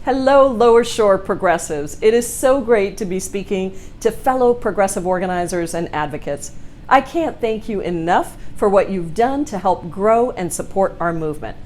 Hello, Lower Shore progressives. It is so great to be speaking to fellow progressive organizers and advocates. I can't thank you enough for what you've done to help grow and support our movement.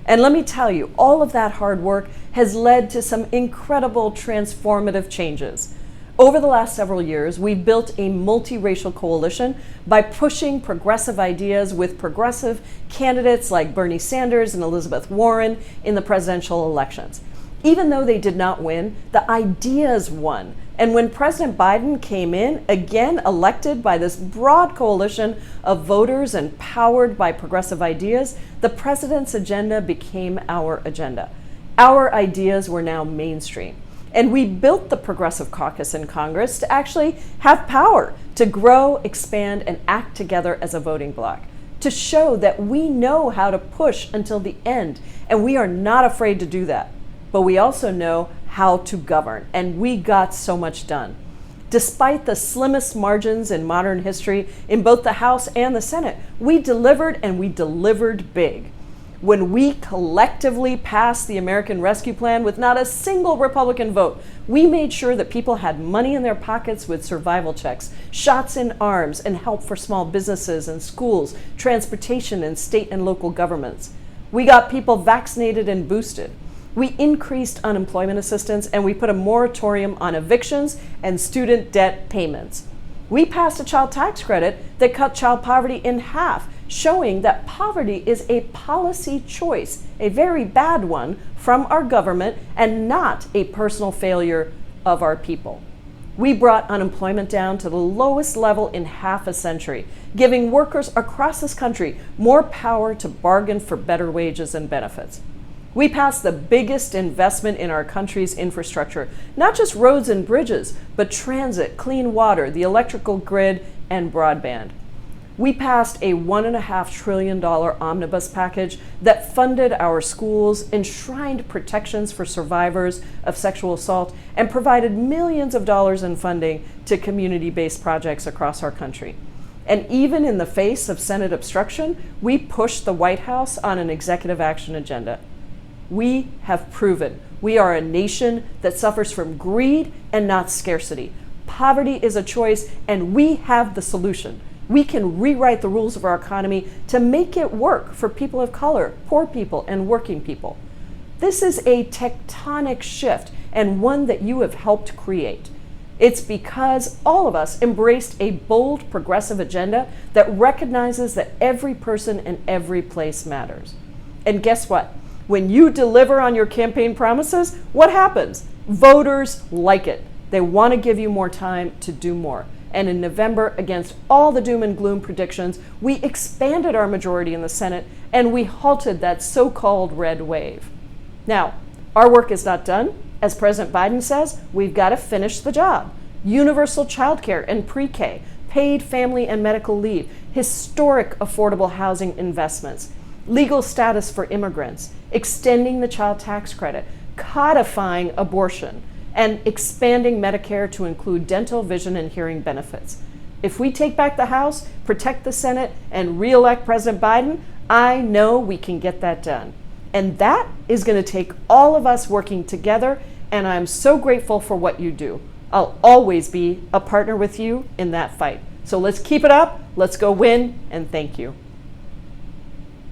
And let me tell you, all of that hard work has led to some incredible transformative changes. Over the last several years, we've built a multiracial coalition by pushing progressive ideas with progressive candidates like Bernie Sanders and Elizabeth Warren in the presidential elections. Even though they did not win, the ideas won. And when President Biden came in, again elected by this broad coalition of voters and powered by progressive ideas, the president's agenda became our agenda. Our ideas were now mainstream. And we built the Progressive Caucus in Congress to actually have power to grow, expand, and act together as a voting bloc, to show that we know how to push until the end, and we are not afraid to do that. But we also know how to govern, and we got so much done. Despite the slimmest margins in modern history in both the House and the Senate, we delivered, and we delivered big. When we collectively passed the American Rescue Plan with not a single Republican vote, we made sure that people had money in their pockets with survival checks, shots in arms, and help for small businesses and schools, transportation, and state and local governments. We got people vaccinated and boosted. We increased unemployment assistance, and we put a moratorium on evictions and student debt payments. We passed a child tax credit that cut child poverty in half, showing that poverty is a policy choice, a very bad one, from our government and not a personal failure of our people. We brought unemployment down to the lowest level in half a century, giving workers across this country more power to bargain for better wages and benefits. We passed the biggest investment in our country's infrastructure, not just roads and bridges, but transit, clean water, the electrical grid, and broadband. We passed a $1.5 trillion omnibus package that funded our schools, enshrined protections for survivors of sexual assault, and provided millions of dollars in funding to community-based projects across our country. And even in the face of Senate obstruction, we pushed the White House on an executive action agenda. We have proven we are a nation that suffers from greed and not scarcity. Poverty is a choice, and we have the solution. We can rewrite the rules of our economy to make it work for people of color, poor people, and working people. This is a tectonic shift, and one that you have helped create. It's because all of us embraced a bold progressive agenda that recognizes that every person and every place matters. And guess what? When you deliver on your campaign promises, what happens? Voters like it. They want to give you more time to do more. And in November, against all the doom and gloom predictions, we expanded our majority in the Senate, and we halted that so-called red wave. Now, our work is not done. As President Biden says, we've got to finish the job. Universal child care and pre-K, paid family and medical leave, historic affordable housing investments, legal status for immigrants, extending the child tax credit, codifying abortion, and expanding Medicare to include dental, vision, and hearing benefits. If we take back the House, protect the Senate, and re-elect President Biden, I know we can get that done. And that is going to take all of us working together, and I'm so grateful for what you do. I'll always be a partner with you in that fight. So let's keep it up, let's go win, and thank you.